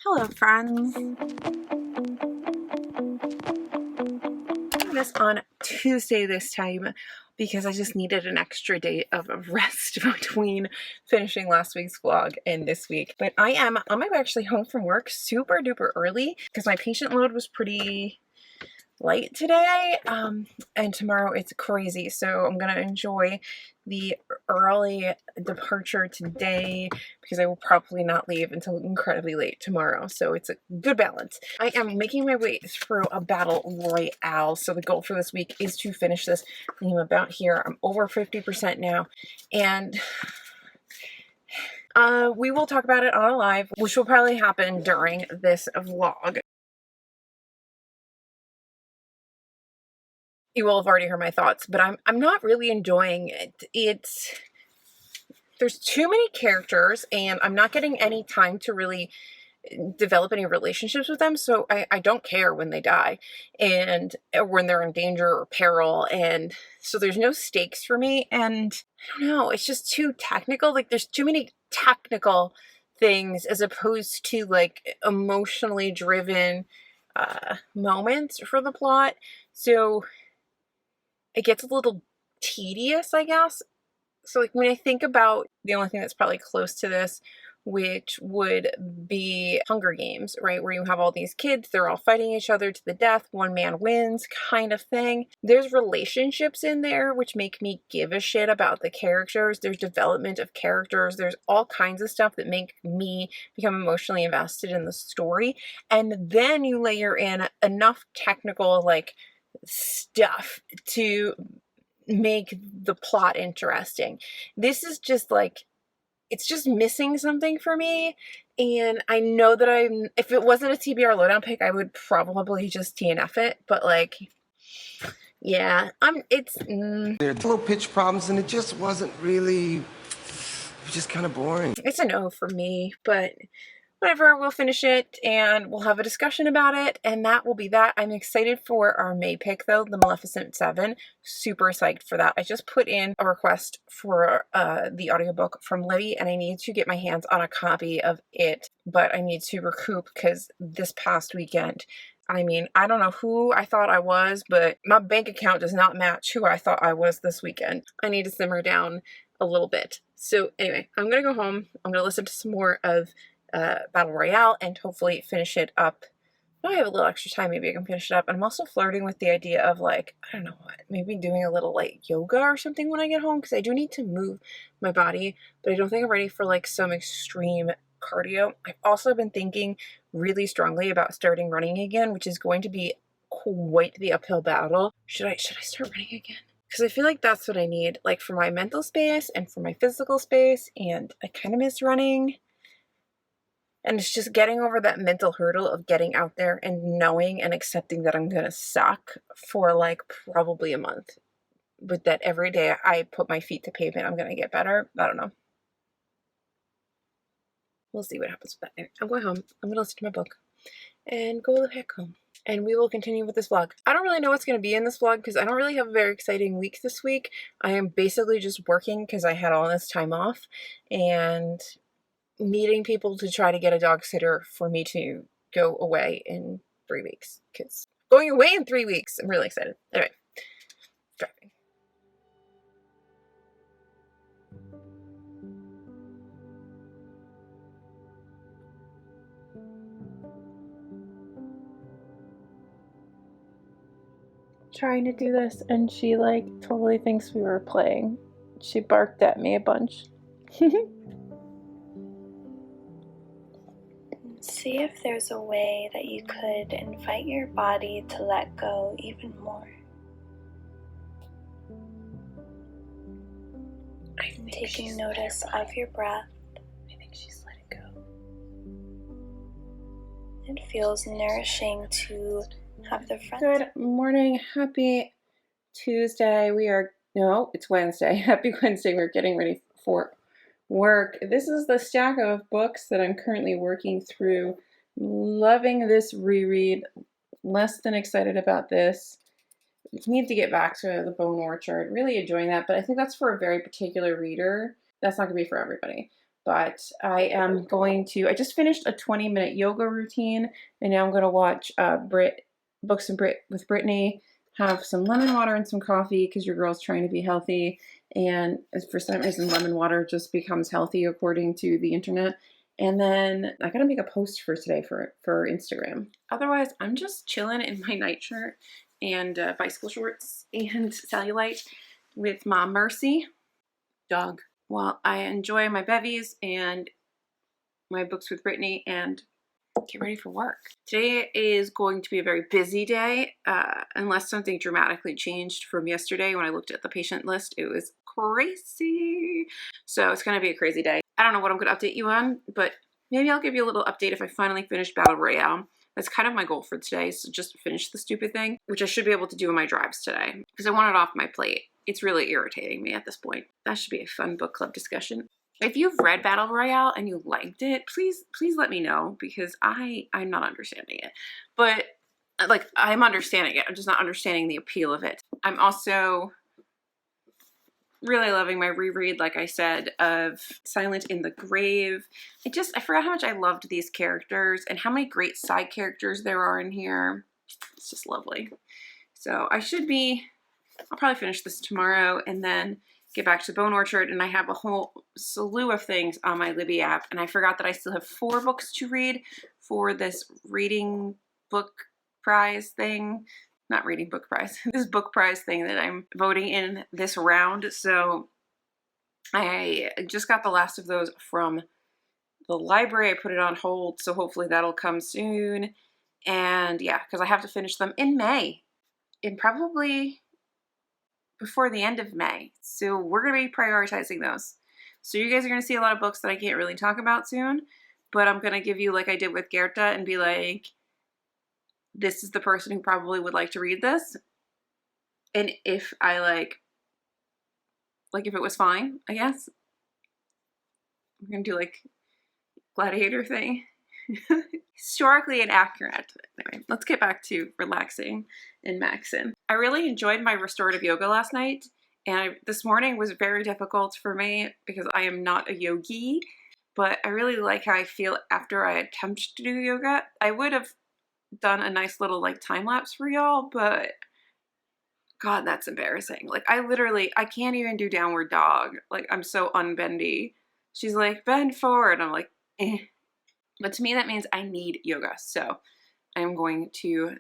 Hello, friends. Doing this on Tuesday this time because I just needed an extra day of rest between finishing last week's vlog and this week. But I am on my way actually home from work super duper early because my patient load was pretty light today, and tomorrow it's crazy, so I'm gonna enjoy the early departure today because I will probably not leave until incredibly late tomorrow, so it's a good balance. I am making my way through a battle royale, so the goal for this week is to finish this. I'm about here. I'm over 50% now, and we will talk about it on a live, which will probably happen during this vlog. You will have already heard my thoughts, but I'm not really enjoying it. There's too many characters and I'm not getting any time to really develop any relationships with them, so I don't care when they die and or when they're in danger or peril, and so there's no stakes for me, and I don't know, it's just too technical. Like, there's too many technical things as opposed to like emotionally driven moments for the plot, so it gets a little tedious, I guess. So like when I think about the only thing that's probably close to this, which would be Hunger Games, right? Where you have all these kids, they're all fighting each other to the death, one man wins kind of thing. There's relationships in there which make me give a shit about the characters. There's development of characters. There's all kinds of stuff that make me become emotionally invested in the story. And then you layer in enough technical like stuff to make the plot interesting. This is just like, it's just missing something for me, and I know that if it wasn't a TBR lowdown pick, I would probably just TNF it, but like, yeah, There are little pitch problems and it just wasn't really, it was just kind of boring. It's a no for me, but whatever, we'll finish it and we'll have a discussion about it, and that will be that. I'm excited for our May pick though, the Maleficent Seven. Super psyched for that. I just put in a request for the audiobook from Libby, and I need to get my hands on a copy of it, but I need to recoup because this past weekend, I mean, I don't know who I thought I was, but my bank account does not match who I thought I was this weekend. I need to simmer down a little bit. So anyway, I'm gonna go home. I'm gonna listen to some more of Battle Royale and hopefully finish it up. Now I have a little extra time, maybe I can finish it up. And I'm also flirting with the idea of like, I don't know what, maybe doing a little like yoga or something when I get home, because I do need to move my body, but I don't think I'm ready for like some extreme cardio. I've also been thinking really strongly about starting running again, which is going to be quite the uphill battle. Should I start running again? Because I feel like that's what I need, like for my mental space and for my physical space, and I kind of miss running. And it's just getting over that mental hurdle of getting out there and knowing and accepting that I'm gonna suck for like probably a month. But that every day I put my feet to pavement, I'm gonna get better. I don't know. We'll see what happens with that. Anyway, I'm going home. I'm gonna listen to my book and go the heck home. And we will continue with this vlog. I don't really know what's going to be in this vlog because I don't really have a very exciting week this week. I am basically just working because I had all this time off and meeting people to try to get a dog sitter for me to go away in 3 weeks, because going away in 3 weeks, I'm really excited. Anyway, driving. Trying to do this and she like totally thinks we were playing. She barked at me a bunch. See if there's a way that you could invite your body to let go even more. Taking notice of your breath. I think she's let it go. It feels nourishing to have the front. Good morning. Happy Tuesday. No, it's Wednesday. Happy Wednesday. We're getting ready for work. This is the stack of books that I'm currently working through. Loving this reread. Less than excited about this. Need to get back to the Bone Orchard. Really enjoying that, but I think that's for a very particular reader. That's not going to be for everybody. But I am going to, I just finished a 20-minute yoga routine, and now I'm going to watch Books and Brit with Brittany, have some lemon water and some coffee because your girl's trying to be healthy. And for some reason, lemon water just becomes healthy according to the internet. And then I gotta make a post for today for Instagram. Otherwise, I'm just chilling in my nightshirt and bicycle shorts and cellulite with Mom Mercy, dog. While I enjoy my bevies and my Books with Brittany and get ready for work. Today is going to be a very busy day, unless something dramatically changed from yesterday when I looked at the patient list. It was crazy. So it's going to be a crazy day. I don't know what I'm going to update you on, but maybe I'll give you a little update if I finally finish Battle Royale. That's kind of my goal for today, so just finish the stupid thing, which I should be able to do in my drives today because I want it off my plate. It's really irritating me at this point. That should be a fun book club discussion. If you've read Battle Royale and you liked it, please let me know because I'm not understanding it. But like, I'm understanding it. I'm just not understanding the appeal of it. I'm also really loving my reread, like I said, of Silent in the Grave. I forgot how much I loved these characters and how many great side characters there are in here. It's just lovely. So I'll probably finish this tomorrow and then get back to Bone Orchard, and I have a whole slew of things on my Libby app, and I forgot that I still have 4 books to read for this reading book prize thing. Not reading book prize, this book prize thing that I'm voting in this round. So I just got the last of those from the library. I put it on hold, so hopefully that'll come soon. And yeah, because I have to finish them in May, and probably before the end of May. So we're going to be prioritizing those. So you guys are going to see a lot of books that I can't really talk about soon, but I'm going to give you, like I did with Gerta, and be like, this is the person who probably would like to read this. And if I like if it was fine, I guess. I'm going to do like gladiator thing. Historically inaccurate. Anyway, let's get back to relaxing and maxing. I really enjoyed my restorative yoga last night, and this morning was very difficult for me because I am not a yogi, but I really like how I feel after I attempt to do yoga. I would have done a nice little like time lapse for y'all, but God, that's embarrassing. Like I can't even do downward dog. Like I'm so unbendy. She's like, bend forward. I'm like, eh. But to me, that means I need yoga. So I'm going to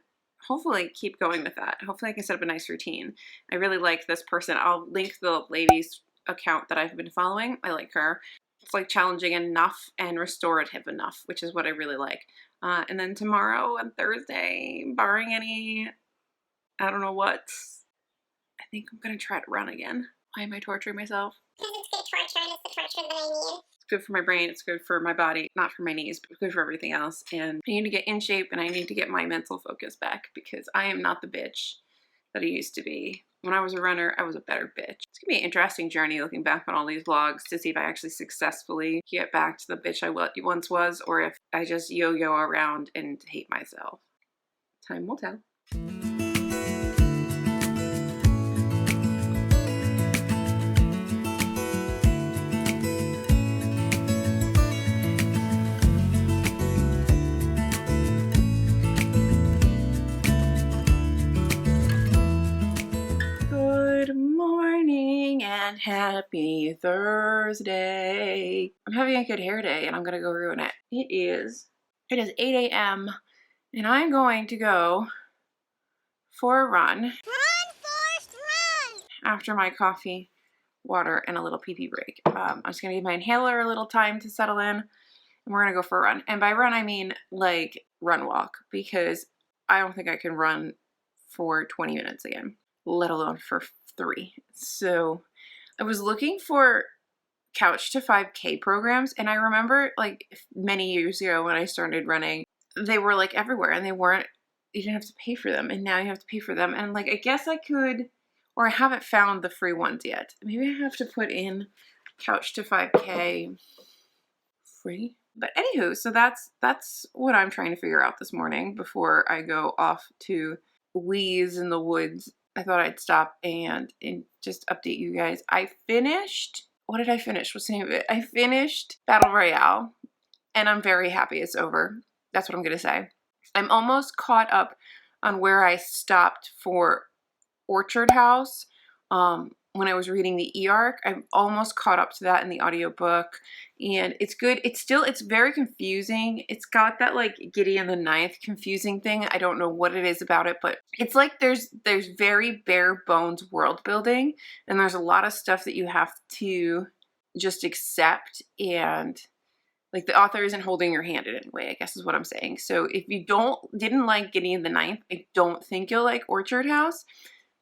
hopefully keep going with that. Hopefully I can set up a nice routine. I really like this person. I'll link the lady's account that I've been following. I like her. It's like challenging enough and restorative enough, which is what I really like. And then tomorrow and Thursday, barring any, I don't know what, I think I'm going to try to run again. Why am I torturing myself? Because it's good torture and it's the torture that I need. It's good for my brain, it's good for my body, not for my knees, but good for everything else. And I need to get in shape, and I need to get my mental focus back because I am not the bitch that I used to be. When I was a runner, I was a better bitch. It's gonna be an interesting journey looking back on all these vlogs to see if I actually successfully get back to the bitch I once was, or if I just yo-yo around and hate myself. Time will tell. Good morning and happy Thursday. I'm having a good hair day and I'm gonna go ruin it. It is 8 a.m. and I'm going to go for a run. Run, Forrest, run! After my coffee, water, and a little pee-pee break. I'm just gonna give my inhaler a little time to settle in, and we're gonna go for a run. And by run, I mean like run walk, because I don't think I can run for 20 minutes again, let alone for 3. So I was looking for couch to 5K programs, and I remember like many years ago when I started running, they were like everywhere, and you didn't have to pay for them, and now you have to pay for them. And like, I guess I could, or I haven't found the free ones yet. Maybe I have to put in couch to 5K free. But anywho, so that's what I'm trying to figure out this morning before I go off to Wheeze in the woods. I thought I'd stop and just update you guys. I finished what did I finish? What's the name of it? I finished Battle Royale, and I'm very happy it's over. That's what I'm going to say. I'm almost caught up on where I stopped for Orchard House when I was reading the E-Arc. I'm almost caught up to that in the audiobook, and it's good. It's very confusing. It's got that like Gideon the Ninth confusing thing. I don't know what it is about it, but it's like there's very bare bones world building, and there's a lot of stuff that you have to just accept, and like the author isn't holding your hand in any way, I guess is what I'm saying. So if you didn't like Gideon the Ninth, I don't think you'll like Orchard House.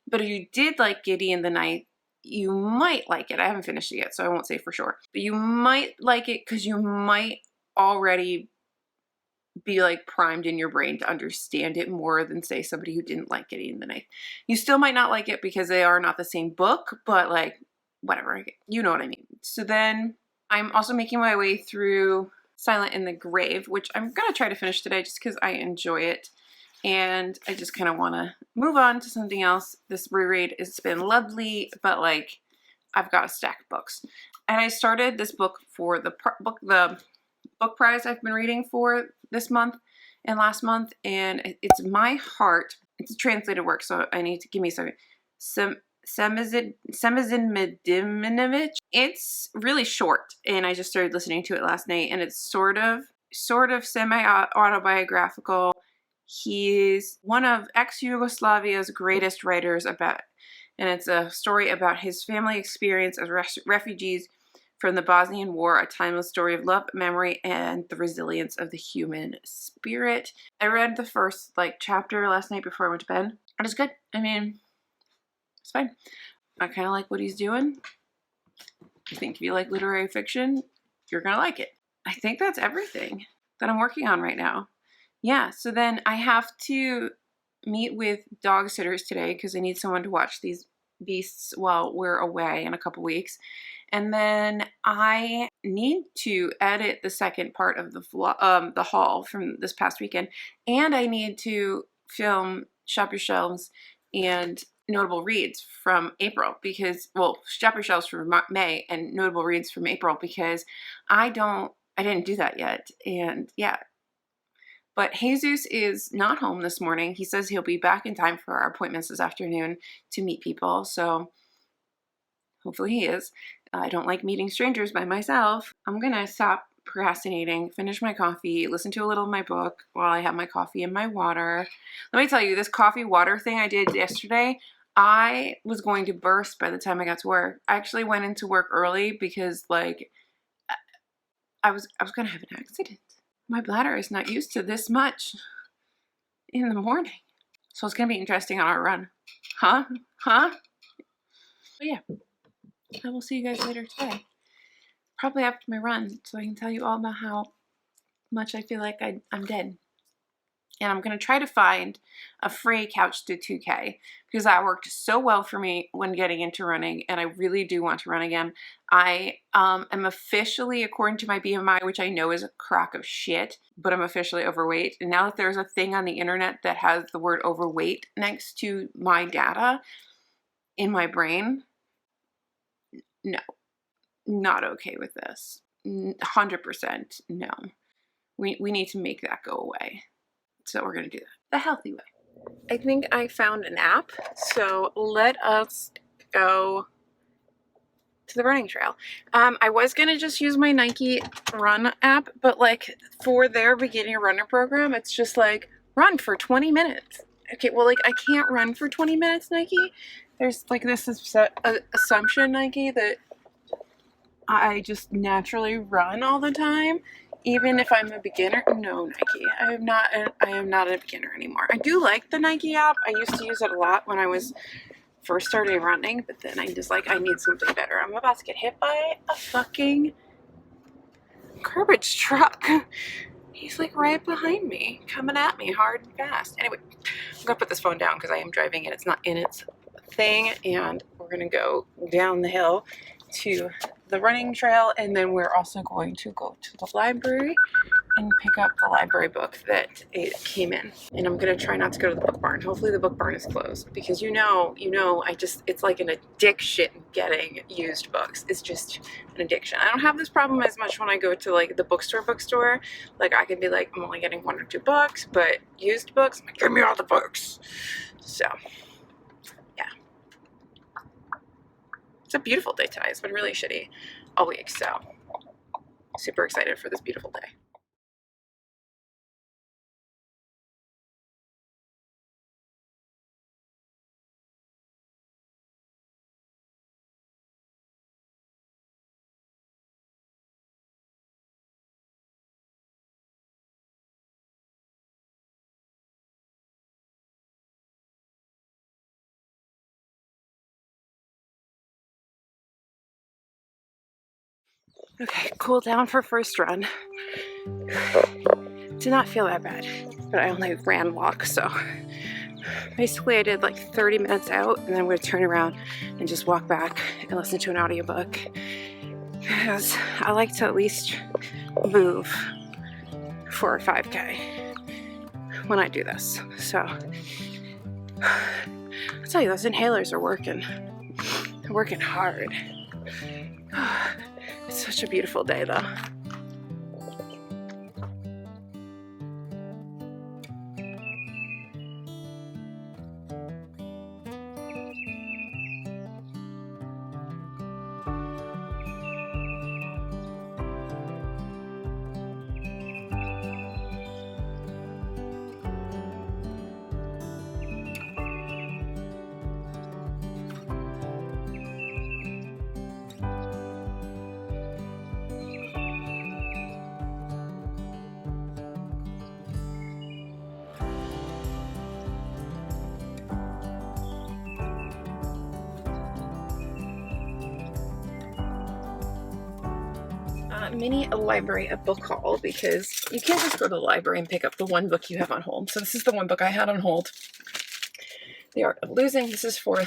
But if you did like Gideon the Ninth, you might like it. I haven't finished it yet, so I won't say for sure. But you might like it because you might already be like primed in your brain to understand it more than say somebody who didn't like Gideon the Ninth. You still might not like it because they are not the same book, but like whatever, you know what I mean. So then I'm also making my way through Silent in the Grave, which I'm gonna try to finish today just because I enjoy it. And I just kind of want to move on to something else. This reread has been lovely, but like I've got a stack of books. And I started this book for the book prize I've been reading for this month and last month. And it's My Heart. It's a translated work, so I need to give me a second. Semizin Medinovich. It's really short, and I just started listening to it last night, and it's sort of semi-autobiographical. He's one of ex-Yugoslavia's greatest writers and it's a story about his family experience as refugees from the Bosnian War, a timeless story of love, memory, and the resilience of the human spirit. I read the first chapter last night before I went to bed. It was good. I mean, it's fine. I kind of like what he's doing. I think if you like literary fiction, you're gonna like it. I think that's everything that I'm working on right now. Yeah, so then I have to meet with dog sitters today because I need someone to watch these beasts while we're away in a couple weeks. And then I need to edit the second part of the haul from this past weekend. And I need to film Shop Your Shelves and Notable Reads from April because, well, Shop Your Shelves from May and Notable Reads from April because I didn't do that yet. And yeah. But Jesus is not home this morning. He says he'll be back in time for our appointments this afternoon to meet people. So hopefully he is. I don't like meeting strangers by myself. I'm going to stop procrastinating, finish my coffee, listen to a little of my book while I have my coffee and my water. Let me tell you, this coffee water thing I did yesterday, I was going to burst by the time I got to work. I actually went into work early because I was going to have an accident. My bladder is not used to this much in the morning. So it's going to be interesting on our run. Huh? But yeah, I will see you guys later today. Probably after my run, so I can tell you all about how much I feel like I'm dead. And I'm going to try to find a free couch to 2K because that worked so well for me when getting into running, and I really do want to run again. I am officially, according to my BMI, which I know is a crock of shit, but I'm officially overweight. And now that there's a thing on the internet that has the word overweight next to my data in my brain, no, not okay with this. 100% no. We need to make that go away. So we're going to do that the healthy way. I think I found an app. So let us go to the running trail. I was going to just use my Nike Run app, but for their beginner runner program, it's just run for 20 minutes. Okay, well, I can't run for 20 minutes, Nike. There's this assumption, Nike, that I just naturally run all the time. Even if I'm a beginner, no, Nike. I am not a beginner anymore. I do like the Nike app. I used to use it a lot when I was first starting running, but then I just I need something better. I'm about to get hit by a fucking garbage truck. He's right behind me, coming at me hard and fast. Anyway, I'm gonna put this phone down because I am driving and it's not in its thing, and we're gonna go down the hill to the running trail, and then we're also going to go to the library and pick up the library book that it came in. And I'm gonna try not to go to the book barn. Hopefully the book barn is closed, because it's like an addiction getting used books. It's just an addiction. I don't have this problem as much when I go to like the bookstore. Like I can be like, I'm only getting 1 or 2 books, but used books, I'm like, give me all the books. So yeah. It's a beautiful day today. It's been really shitty all week, so super excited for this beautiful day. Okay, cool down for first run. Did not feel that bad, but I only ran walk, so basically I did like 30 minutes out, and then I'm going to turn around and just walk back and listen to an audiobook, because I like to at least move for a 5K when I do this. So I'll tell you, those inhalers are working. They're working hard. It's such a beautiful day though. Mini library, a book haul, because you can't just go to the library and pick up the one book you have on hold. So this is the one book I had on hold, The Art of Losing. This is for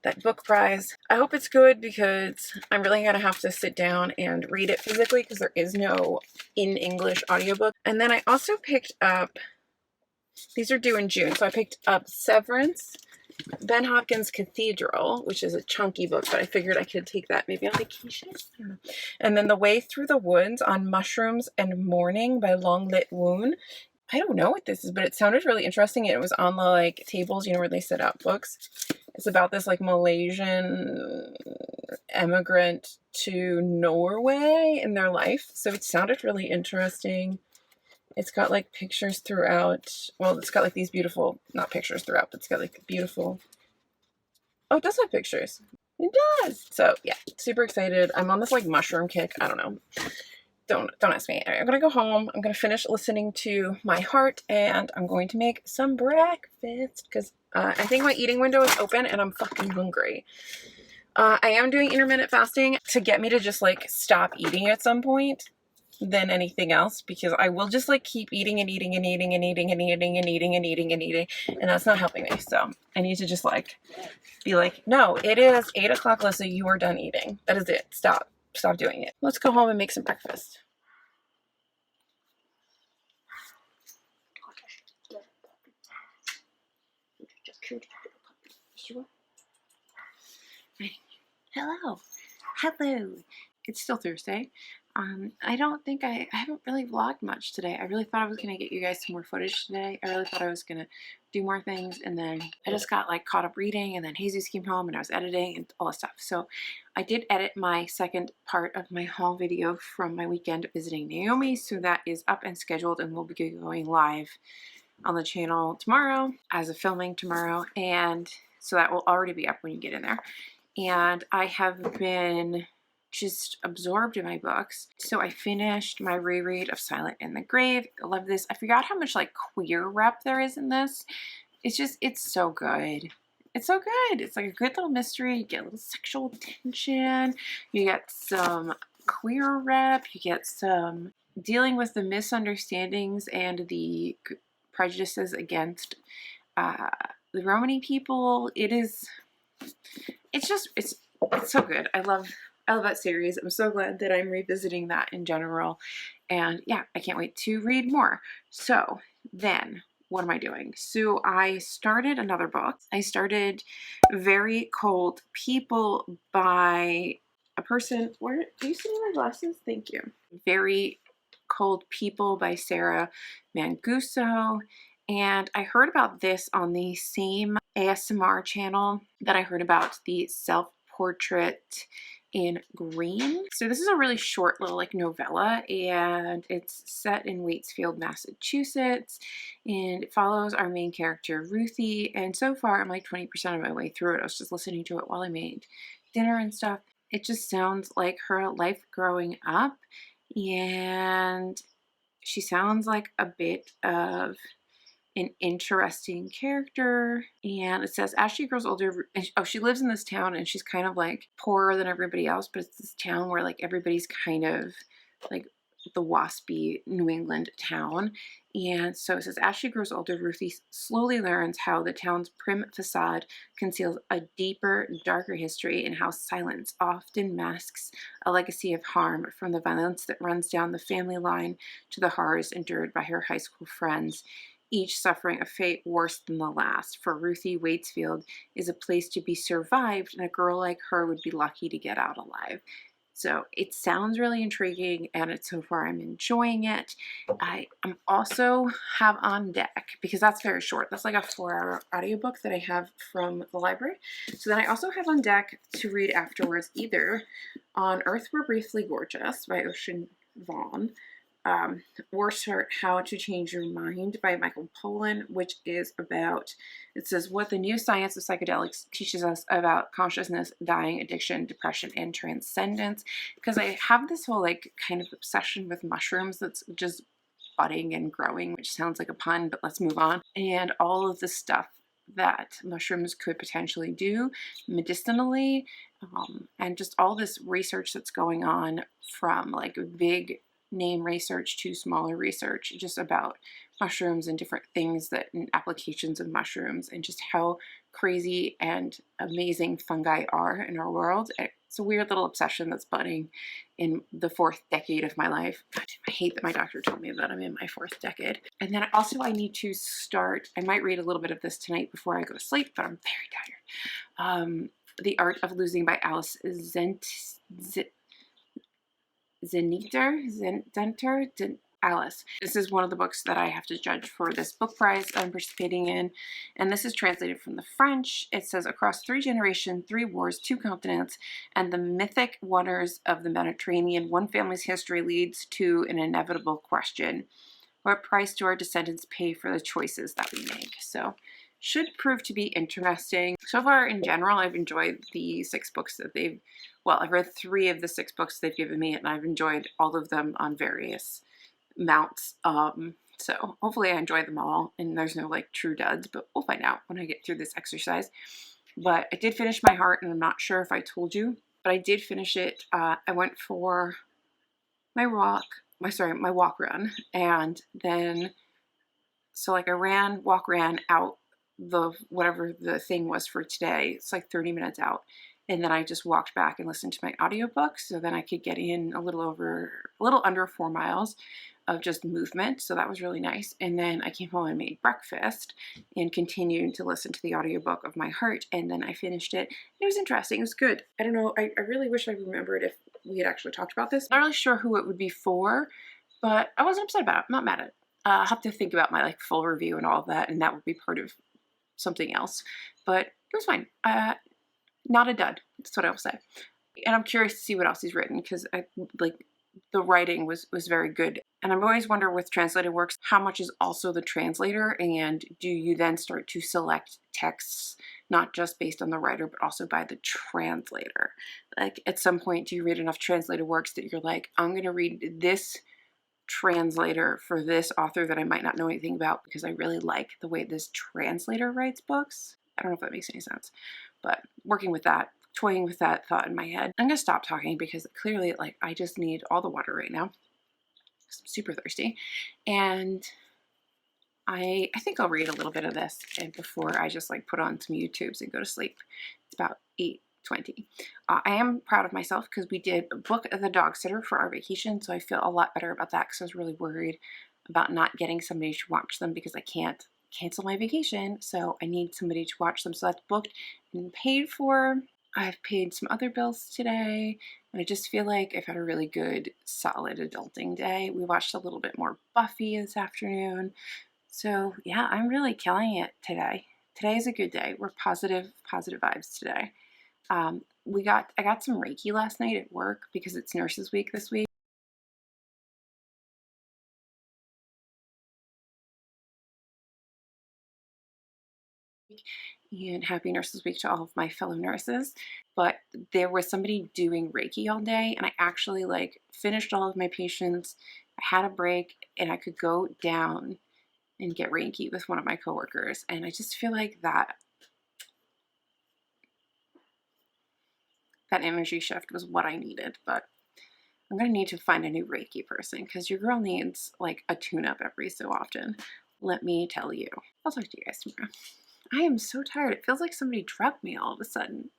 that book prize. I hope it's good, because I'm really gonna have to sit down and read it physically, because there is no in English audiobook. And then I also picked up, these are due in June, so I picked up Severance, Ben Hopkins Cathedral, which is a chunky book, but I figured I could take that maybe on vacation. I don't know. And then The Way Through the Woods on Mushrooms and Mourning by Long Lit Woon. I don't know what this is, but it sounded really interesting. It was on the like tables, where they set out books. It's about this like Malaysian immigrant to Norway in their life. So it sounded really interesting. It's got like pictures throughout. Well, it's got like these beautiful, not pictures throughout, but it's got like beautiful. Oh, it does have pictures. It does. So yeah, super excited. I'm on this like mushroom kick. I don't know. Don't ask me. I'm gonna go home. I'm gonna finish listening to my heart, and I'm going to make some breakfast, because I think my eating window is open and I'm fucking hungry. I am doing intermittent fasting to get me to just like stop eating at some point than anything else, because I will just like keep eating and eating and eating and eating and eating and eating and eating and eating, and that's not helping me. So I need to just like be like, no, it is 8 o'clock, Alyssa, you are done eating. That is it. Stop doing it. Let's go home and make some breakfast. Hello. It's still Thursday. I don't think I haven't really vlogged much today. I really thought I was going to get you guys some more footage today. I really thought I was going to do more things, and then I just got like caught up reading, and then Jesus came home and I was editing and all that stuff. So I did edit my second part of my haul video from my weekend visiting Naomi, so that is up and scheduled, and we'll be going live on the channel tomorrow as of filming tomorrow, and so that will already be up when you get in there. And I have been just absorbed in my books. So I finished my reread of Silent in the Grave. I love this. I forgot how much like queer rep there is in this. It's so good. It's so good. It's like a good little mystery. You get a little sexual tension. You get some queer rep. You get some dealing with the misunderstandings and the prejudices against the Romani people. It's so good. I love I love that series. I'm so glad that I'm revisiting that in general. And yeah, I can't wait to read more. So then, what am I doing? So I started another book. I started Very Cold People by a person. Where do you see my glasses? Thank you. Very Cold People by Sarah Manguso. And I heard about this on the same ASMR channel that I heard about the self-portrait in green. So this is a really short little like novella, and it's set in Waitsfield, Massachusetts, and it follows our main character Ruthie. And so far I'm like 20% of my way through it. I was just listening to it while I made dinner and stuff. It just sounds like her life growing up, and she sounds like a bit of an interesting character. And it says as she grows older, oh, she lives in this town and she's kind of like poorer than everybody else, but it's this town where like everybody's kind of like the waspy New England town. And so it says as she grows older, Ruthie slowly learns how the town's prim facade conceals a deeper, darker history, and how silence often masks a legacy of harm, from the violence that runs down the family line to the horrors endured by her high school friends, each suffering a fate worse than the last. For Ruthie, Waitsfield is a place to be survived, and a girl like her would be lucky to get out alive. So it sounds really intriguing, and so far I'm enjoying it. I also have on deck, because that's very short. That's like a 4-hour audiobook that I have from the library. So then I also have on deck to read afterwards either On Earth We're Briefly Gorgeous by Ocean Vaughn, or start How to Change Your Mind by Michael Pollan, which is about, it says, what the new science of psychedelics teaches us about consciousness, dying, addiction, depression, and transcendence. Because I have this whole like kind of obsession with mushrooms that's just budding and growing, which sounds like a pun, but let's move on. And all of the stuff that mushrooms could potentially do medicinally, and just all this research that's going on, from like big name research to smaller research, just about mushrooms and different things that and applications of mushrooms, and just how crazy and amazing fungi are in our world. It's a weird little obsession that's budding in the 4th decade of my life. God, I hate that my doctor told me that I'm in my 4th decade. And then also I need to start, I might read a little bit of this tonight before I go to sleep, but I'm very tired. The Art of Losing by Alice Alice. This is one of the books that I have to judge for this book prize I'm participating in, and this is translated from the French. It says, across 3 generations, 3 wars, 2 continents, and the mythic waters of the Mediterranean, one family's history leads to an inevitable question: what price do our descendants pay for the choices that we make? So should prove to be interesting. So far, in general, I've enjoyed the 6 books that they've, well, I've read 3 of the 6 books they've given me, and I've enjoyed all of them on various mounts. So hopefully I enjoy them all, and there's no like true duds, but we'll find out when I get through this exercise. But I did finish My Heart, and I'm not sure if I told you, but I did finish it. I went for my walk run, and then, so like I ran out the whatever the thing was for today. It's like 30 minutes out, and then I just walked back and listened to my audiobook, so then I could get in a little under 4 miles of just movement. So that was really nice. And then I came home and made breakfast and continued to listen to the audiobook of My Heart, and then I finished it. It was interesting. It was good. I don't know, I really wish I remembered if we had actually talked about this. Not really sure who it would be for, but I wasn't upset about it. I'm not mad at it. I'll have to think about my like full review and all of that, and that would be part of something else, but it was fine. Not a dud, that's what I will say. And I'm curious to see what else he's written, because I like the writing was very good. And I've always wondered with translated works, how much is also the translator, and do you then start to select texts not just based on the writer but also by the translator? Like at some point, do you read enough translated works that you're like, I'm going to read this translator for this author that I might not know anything about because I really like the way this translator writes books? I don't know if that makes any sense, but working with that, toying with that thought in my head. I'm gonna stop talking because clearly like I just need all the water right now. I'm super thirsty, and I think I'll read a little bit of this and before I just like put on some YouTubes and go to sleep. It's about 20. I am proud of myself because we did book the dog sitter for our vacation, so I feel a lot better about that because I was really worried about not getting somebody to watch them because I can't cancel my vacation, so I need somebody to watch them. So that's booked and paid for. I've paid some other bills today, and I just feel like I've had a really good, solid adulting day. We watched a little bit more Buffy this afternoon. So yeah, I'm really killing it today. Today is a good day. We're positive vibes today. I got some Reiki last night at work because it's Nurses Week this week. And happy Nurses Week to all of my fellow nurses. But there was somebody doing Reiki all day, and I actually like finished all of my patients. I had a break, and I could go down and get Reiki with one of my coworkers. And I just feel like that energy shift was what I needed. But I'm gonna need to find a new Reiki person because your girl needs like a tune-up every so often. Let me tell you. I'll talk to you guys tomorrow. I am so tired. It feels like somebody drugged me all of a sudden.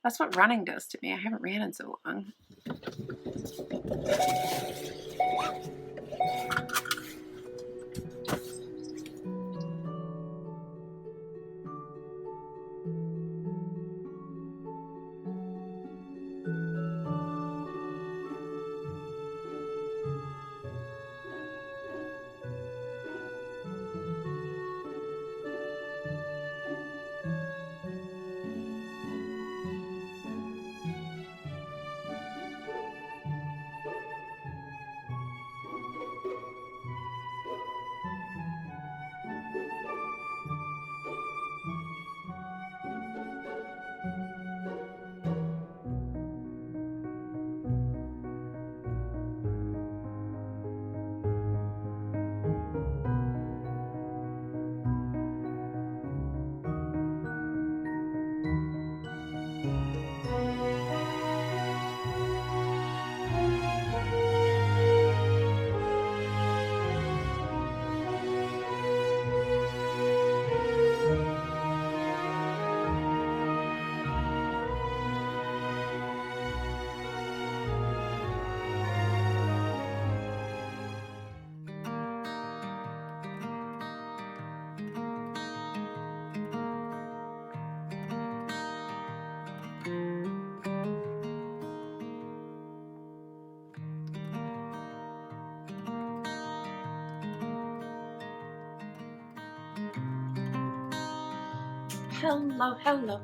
That's what running does to me. I haven't ran in so long.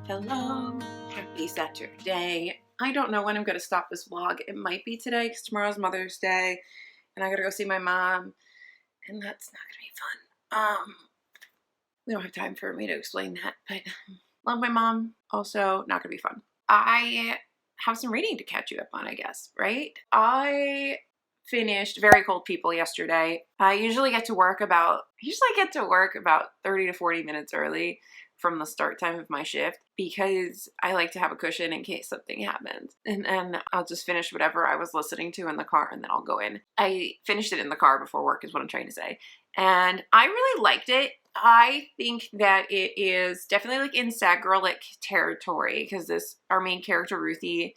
Hello. Happy Saturday. I don't know when I'm going to stop this vlog. It might be today because tomorrow's Mother's Day and I got to go see my mom and that's not going to be fun. We don't have time for me to explain that, but love my mom. Also not going to be fun. I have some reading to catch you up on, I guess, right? I finished Very Cold People yesterday. I usually get to work about 30 to 40 minutes early from the start time of my shift because I like to have a cushion in case something happens. And then I'll just finish whatever I was listening to in the car and then I'll go in. I finished it in the car before work is what I'm trying to say. And I really liked it. I think that it is definitely like in sad girl-like territory because our main character, Ruthie,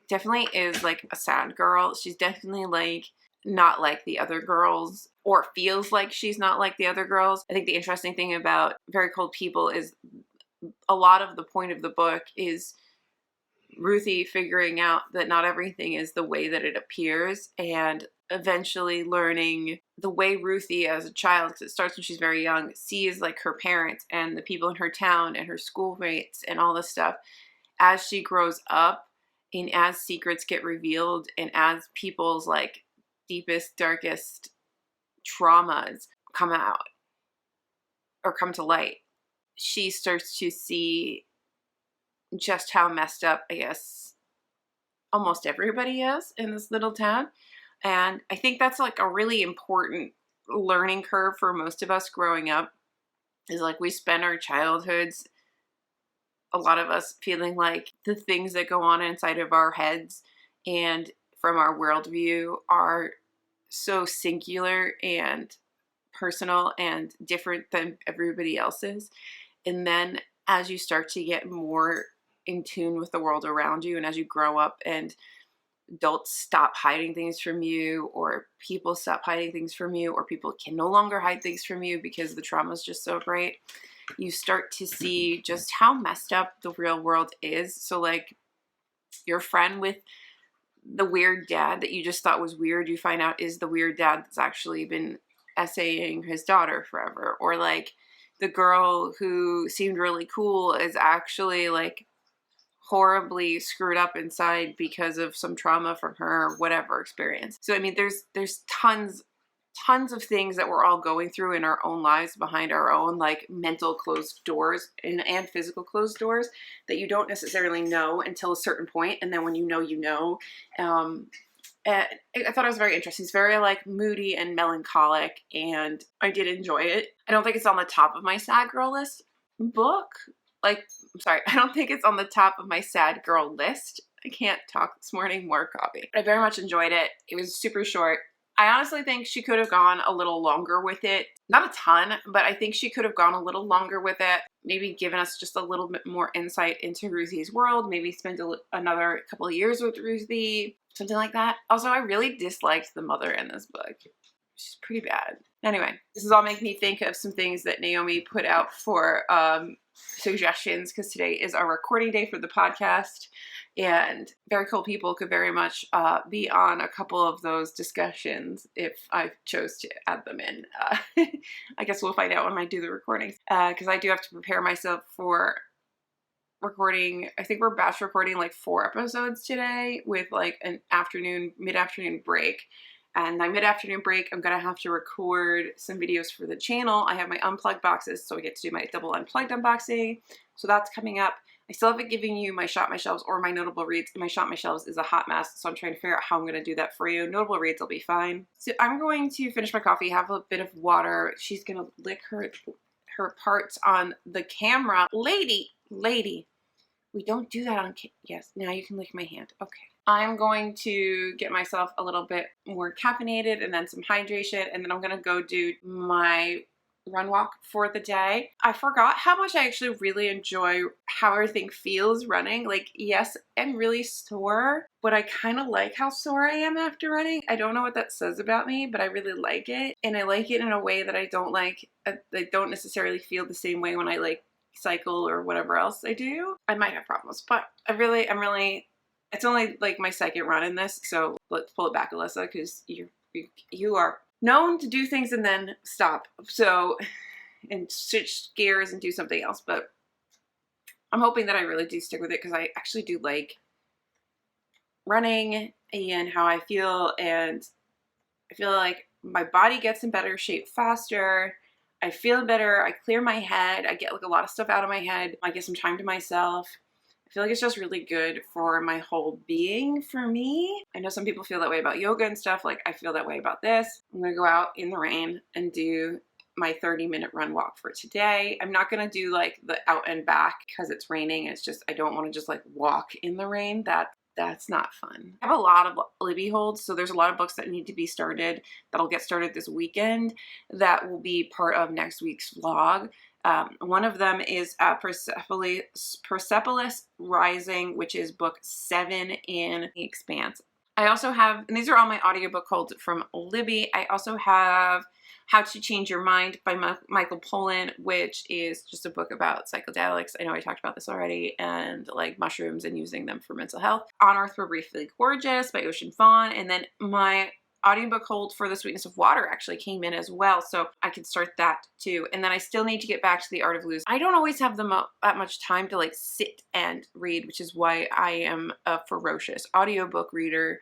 definitely is like a sad girl. She's definitely like not like the other girls or feels like she's not like the other girls. I think the interesting thing about Very Cold People is a lot of the point of the book is Ruthie figuring out that not everything is the way that it appears and eventually learning the way Ruthie as a child, because it starts when she's very young, sees like her parents and the people in her town and her schoolmates and all this stuff as she grows up and as secrets get revealed and as people's like deepest, darkest traumas come out or come to light. She starts to see just how messed up, I guess, almost everybody is in this little town. And I think that's like a really important learning curve for most of us growing up is like we spend our childhoods, a lot of us feeling like the things that go on inside of our heads and from our worldview are so singular and personal and different than everybody else's. And then as you start to get more in tune with the world around you. And as you grow up and adults stop hiding things from you, or people stop hiding things from you, or people can no longer hide things from you because the trauma is just so great, you start to see just how messed up the real world is. So like your friend with the weird dad that you just thought was weird, you find out is the weird dad that's actually been essaying his daughter forever. Or like the girl who seemed really cool is actually like horribly screwed up inside because of some trauma from her whatever experience. So I mean, there's tons of things that we're all going through in our own lives behind our own like mental closed doors and physical closed doors that you don't necessarily know until a certain point, and then when you know, you know. And I thought it was very interesting. It's very like moody and melancholic, and I did enjoy it. I don't think it's on the top of my sad girl list book. Like, I'm sorry, I don't think it's on the top of my sad girl list. I can't talk this morning, more coffee. I very much enjoyed it. It was super short. I honestly think she could have gone a little longer with it. Not a ton, but I think she could have gone a little longer with it. Maybe given us just a little bit more insight into Ruthie's world. Maybe spend another couple of years with Ruthie. Something like that. Also, I really disliked the mother in this book. She's pretty bad. Anyway, this is all making me think of some things that Naomi put out for suggestions, because today is our recording day for the podcast, and very cool people could very much be on a couple of those discussions if I chose to add them in. I guess we'll find out when I do the recordings, because I do have to prepare myself for recording. I think we're batch recording like 4 episodes today with like an mid-afternoon break. And my mid-afternoon break, I'm gonna have to record some videos for the channel. I have my unplugged boxes, so I get to do my double unplugged unboxing. So that's coming up. I still haven't given you my Shop My Shelves or my notable reads. My Shop My Shelves is a hot mess, so I'm trying to figure out how I'm gonna do that for you. Notable reads will be fine. So I'm going to finish my coffee, have a bit of water. She's gonna lick her parts on the camera. Lady, we don't do that on yes, now you can lick my hand. Okay. I'm going to get myself a little bit more caffeinated and then some hydration, and then I'm gonna go do my run walk for the day. I forgot how much I actually really enjoy how everything feels running. Like, yes, I'm really sore, but I kind of like how sore I am after running. I don't know what that says about me, but I really like it. And I like it in a way that I don't necessarily feel the same way when I like cycle or whatever else I do. I might have problems, but I'm really, it's only like my second run in this, so let's pull it back, Alyssa, because you are known to do things and then stop. So, and switch gears and do something else. But I'm hoping that I really do stick with it, because I actually do like running and how I feel, and I feel like my body gets in better shape faster. I feel better. I clear my head. I get like a lot of stuff out of my head. I get some time to myself. I feel like it's just really good for my whole being for me. I know some people feel that way about yoga and stuff. Like, I feel that way about this. I'm gonna go out in the rain and do my 30-minute run walk for today. I'm not gonna do like the out and back because it's raining. It's just, I don't want to just like walk in the rain. That's not fun. I have a lot of Libby holds, so there's a lot of books that need to be started that'll get started this weekend that will be part of next week's vlog. One of them is Persepolis Rising, which is book 7 in The Expanse. I also have, and these are all my audiobook holds from Libby. I also have How to Change Your Mind by Michael Pollan, which is just a book about psychedelics. I know I talked about this already, and like mushrooms and using them for mental health. On Earth We're Briefly Gorgeous by Ocean Fawn. And then my audiobook hold for The Sweetness of Water actually came in as well, so I could start that too. And then I still need to get back to The Art of Losing. I don't always have that much time to like sit and read, which is why I am a ferocious audiobook reader,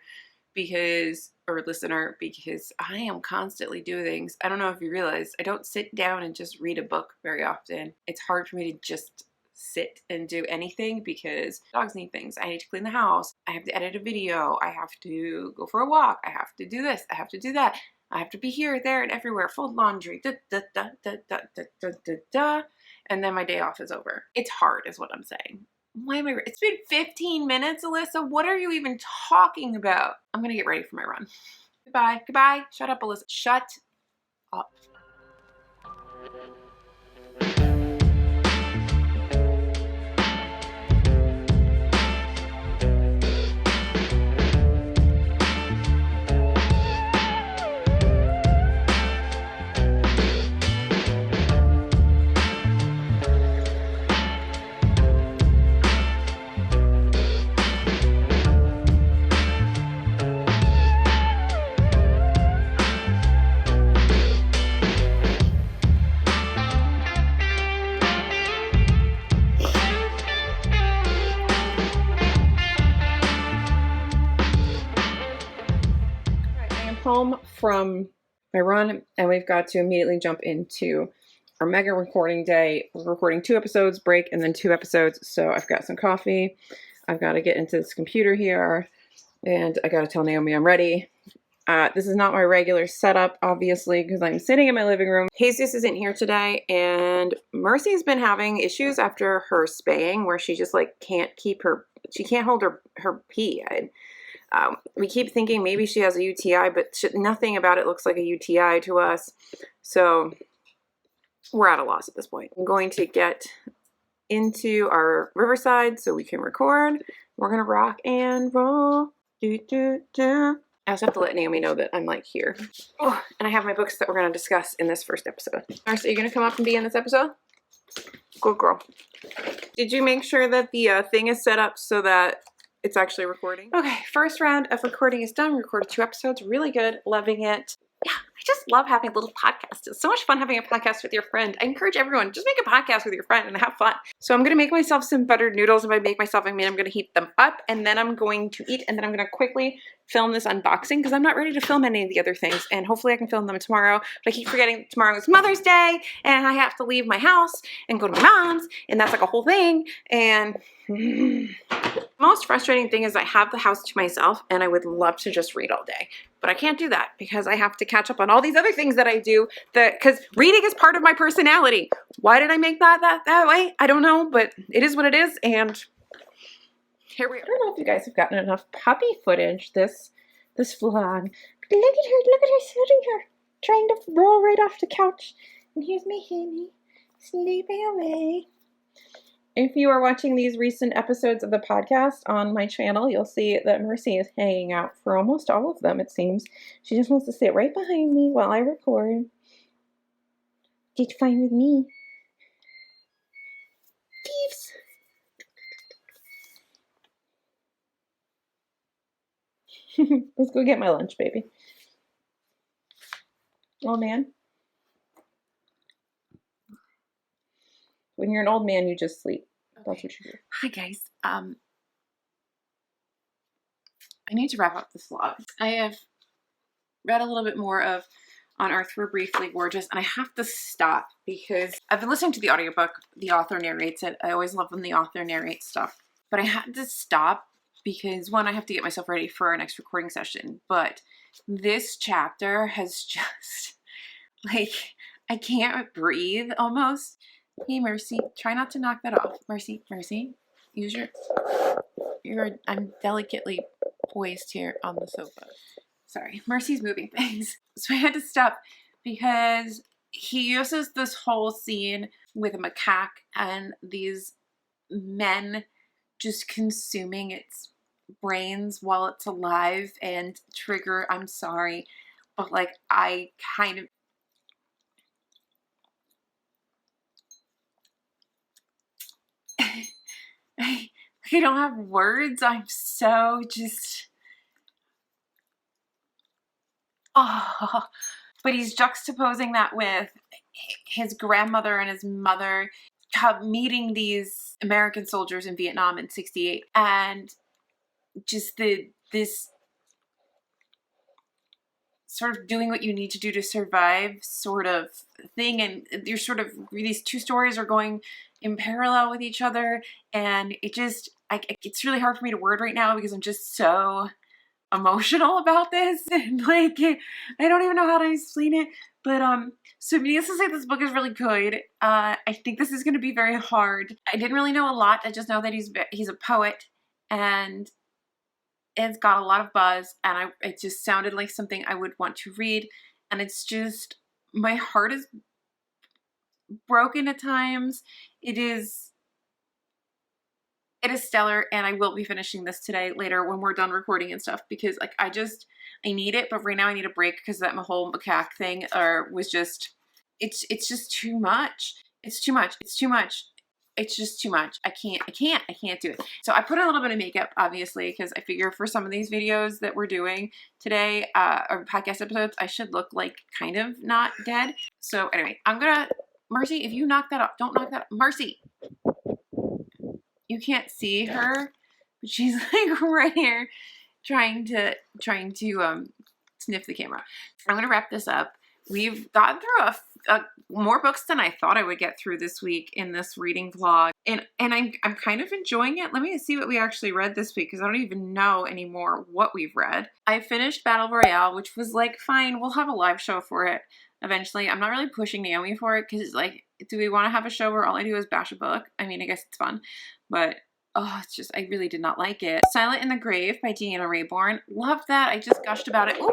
or listener, because I am constantly doing things. I don't know if you realize, I don't sit down and just read a book very often. It's hard for me to just sit and do anything because dogs need things. I need to clean the house. I have to edit a video. I have to go for a walk. I have to do this. I have to do that. I have to be here, there, and everywhere. Fold laundry. And then my day off is over. It's hard is what I'm saying. Why am I? It's been 15 minutes, Alyssa. What are you even talking about? I'm gonna get ready for my run. Goodbye. Goodbye. Shut up, Alyssa. Shut up. from my run, and we've got to immediately jump into our mega recording day. We're recording 2 episodes, break, and then 2 episodes. So I've got some coffee. I've got to get into this computer here, and I got to tell Naomi I'm ready. This is not my regular setup, obviously, because I'm sitting in my living room. Jesus isn't here today, and Mercy's been having issues after her spaying, where she just like can't hold her pee. We keep thinking maybe she has a UTI, but nothing about it looks like a UTI to us. So we're at a loss at this point. I'm going to get into our Riverside so we can record. We're gonna rock and roll. I also have to let Naomi know that I'm like here. Oh, and I have my books that we're going to discuss in this first episode. Alright, so you're going to come up and be in this episode? Good girl. Did you make sure that the thing is set up so that it's actually recording? Okay, first round of recording is done. We recorded 2 episodes. Really good. Loving it. Yeah, I just love having little podcasts. It's so much fun having a podcast with your friend. I encourage everyone, just make a podcast with your friend and have fun. So I'm going to make myself some buttered noodles. If I make myself, I mean I'm going to heat them up, and then I'm going to eat, and then I'm going to quickly film this unboxing because I'm not ready to film any of the other things, and hopefully I can film them tomorrow. But I keep forgetting tomorrow is Mother's Day, and I have to leave my house and go to my mom's, and that's like a whole thing. And most frustrating thing is I have the house to myself, and I would love to just read all day. But I can't do that because I have to catch up on all these other things that I do, because reading is part of my personality. Why did I make that way? I don't know, but it is what it is, and here we are. I don't know if you guys have gotten enough puppy footage this vlog. But look at her sitting here, trying to roll right off the couch. And here's my Henny, sleeping away. If you are watching these recent episodes of the podcast on my channel, you'll see that Mercy is hanging out for almost all of them, it seems. She just wants to sit right behind me while I record. It's fine with me. Thieves! Let's go get my lunch, baby. Oh, man. When you're an old man, you just sleep. That's what you do. Hi guys. I need to wrap up this vlog. I have read a little bit more of On Earth We're Briefly Gorgeous, and I have to stop because I've been listening to the audiobook. The author narrates it. I always love when the author narrates stuff. But I had to stop because, one, I have to get myself ready for our next recording session. But this chapter has just, like, I can't breathe almost. Hey, Mercy, try not to knock that off. Mercy, use I'm delicately poised here on the sofa. Sorry, Mercy's moving things. So I had to stop because he uses this whole scene with a macaque and these men just consuming its brains while it's alive, and trigger, I'm sorry, but like I kind of I don't have words. I'm so just, oh, but he's juxtaposing that with his grandmother and his mother meeting these American soldiers in Vietnam in '68, and just this sort of doing what you need to do to survive sort of thing, and you're sort of, these 2 stories are going in parallel with each other, and it just, it's really hard for me to word right now because I'm just so emotional about this, and like I don't even know how to explain it. But so needless to say, this book is really good. I think this is going to be very hard. I didn't really know a lot. I just know that he's a poet, and it's got a lot of buzz, and it just sounded like something I would want to read, and it's just, my heart is broken at times. It is stellar, and I will be finishing this today later when we're done recording and stuff, because like I need it, but right now I need a break because that whole macaque thing was just, it's just too much. It's too much. It's just too much. I can't do it. So I put a little bit of makeup, obviously, because I figure for some of these videos that we're doing today, or podcast episodes, I should look like kind of not dead. So anyway, Mercy, if you knock that off, don't knock that off. Mercy! You can't see her, but she's like right here trying to sniff the camera. I'm going to wrap this up. We've gotten through more books than I thought I would get through this week in this reading vlog. And I'm kind of enjoying it. Let me see what we actually read this week because I don't even know anymore what we've read. I finished Battle Royale, which was like, fine, we'll have a live show for it eventually. I'm not really pushing Naomi for it because, like, do we want to have a show where all I do is bash a book? I mean, I guess it's fun, but oh, it's just, I really did not like it. Silent in the Grave by Deanna Raybourn. Loved that. I just gushed about it. Ooh,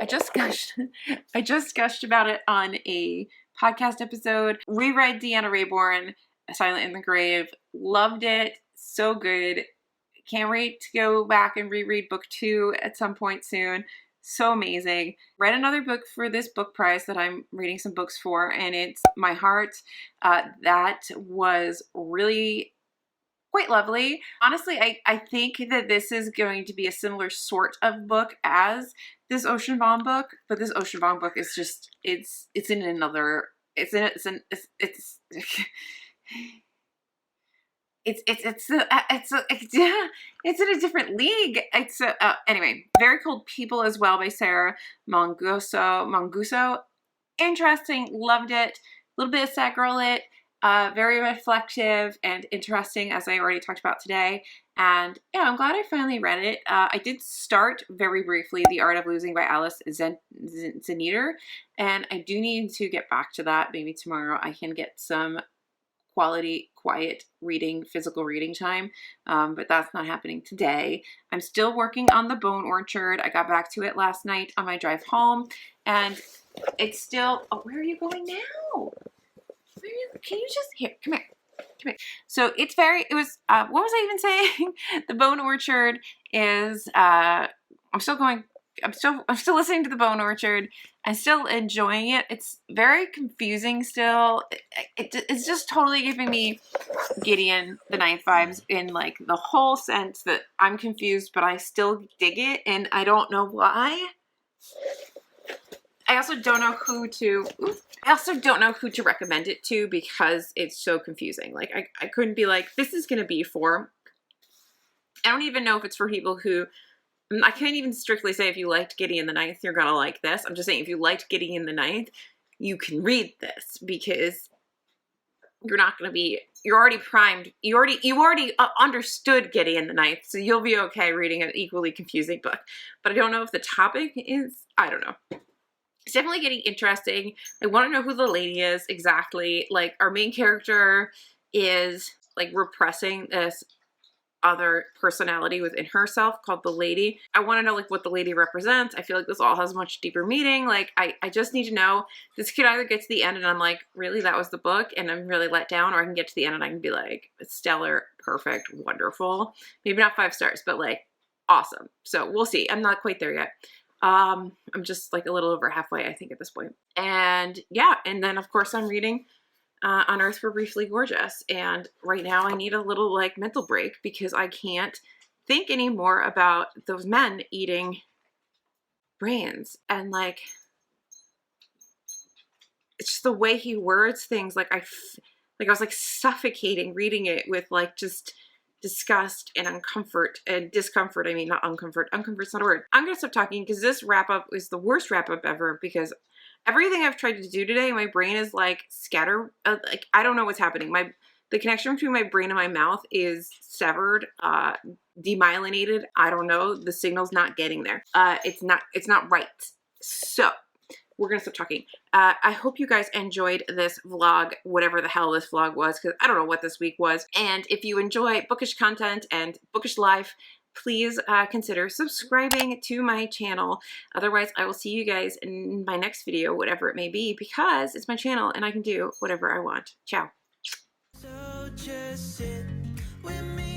I just gushed about it on a podcast episode. Reread Deanna Raybourn, Silent in the Grave. Loved it. So good. Can't wait to go back and reread book 2 at some point soon. So amazing. Read another book for this book prize that I'm reading some books for, and it's My Heart. That was really quite lovely. Honestly, I think that this is going to be a similar sort of book as this Ocean Vuong book, but this Ocean Vuong book is just, it's in another, it's in a different league. Anyway, Very Cold People as well by Sarah Manguso. Interesting, loved it. A little bit of sad girl lit. Very reflective and interesting, as I already talked about today. And yeah, I'm glad I finally read it. I did start very briefly The Art of Losing by Alice Zeneder, and I do need to get back to that. Maybe tomorrow I can get some quality, quiet reading, physical reading time, but that's not happening today. I'm still working on The Bone Orchard. I got back to it last night on my drive home, and it's still, oh, where are you going now? Can you just, here, come here. So it was, what was I even saying? The Bone Orchard is, I'm still listening to The Bone Orchard. I'm still enjoying it. It's very confusing still. It's just totally giving me Gideon the Ninth vibes in like the whole sense that I'm confused, but I still dig it, and I don't know why. I also don't know who to recommend it to because it's so confusing. Like I couldn't be like, this is gonna be for, I don't even know if it's for people who, I can't even strictly say if you liked Gideon the Ninth, you're gonna like this. I'm just saying if you liked Gideon the Ninth, you can read this because you're not gonna be, you're already primed, you already understood Gideon the Ninth, so you'll be okay reading an equally confusing book. But I don't know if the topic is, I don't know. It's definitely getting interesting. I want to know who the lady is exactly. Like, our main character is like repressing this other personality within herself called the lady. I want to know like what the lady represents. I feel like this all has a much deeper meaning. Like I just need to know. This could either get to the end and I'm like, really, that was the book, and I'm really let down, or I can get to the end and I can be like, stellar, perfect, wonderful. Maybe not 5 stars, but like awesome. So we'll see. I'm not quite there yet. I'm just like a little over halfway, I think, at this point. And yeah, and then of course I'm reading On Earth We're Briefly Gorgeous, and right now I need a little like mental break because I can't think anymore about those men eating brains, and like it's just the way he words things. Like I was like suffocating reading it with like just disgust and discomfort. I mean, not uncomfort. Uncomfort's not a word. I'm gonna stop talking because this wrap up is the worst wrap up ever, because everything I've tried to do today, my brain is like scattered. Like I don't know what's happening. The connection between my brain and my mouth is severed, demyelinated. I don't know. The signal's not getting there. It's not right. So we're gonna stop talking. I hope you guys enjoyed this vlog, whatever the hell this vlog was, because I don't know what this week was. And if you enjoy bookish content and bookish life, please consider subscribing to my channel. Otherwise, I will see you guys in my next video, whatever it may be, because it's my channel and I can do whatever I want. Ciao. So just sit with me.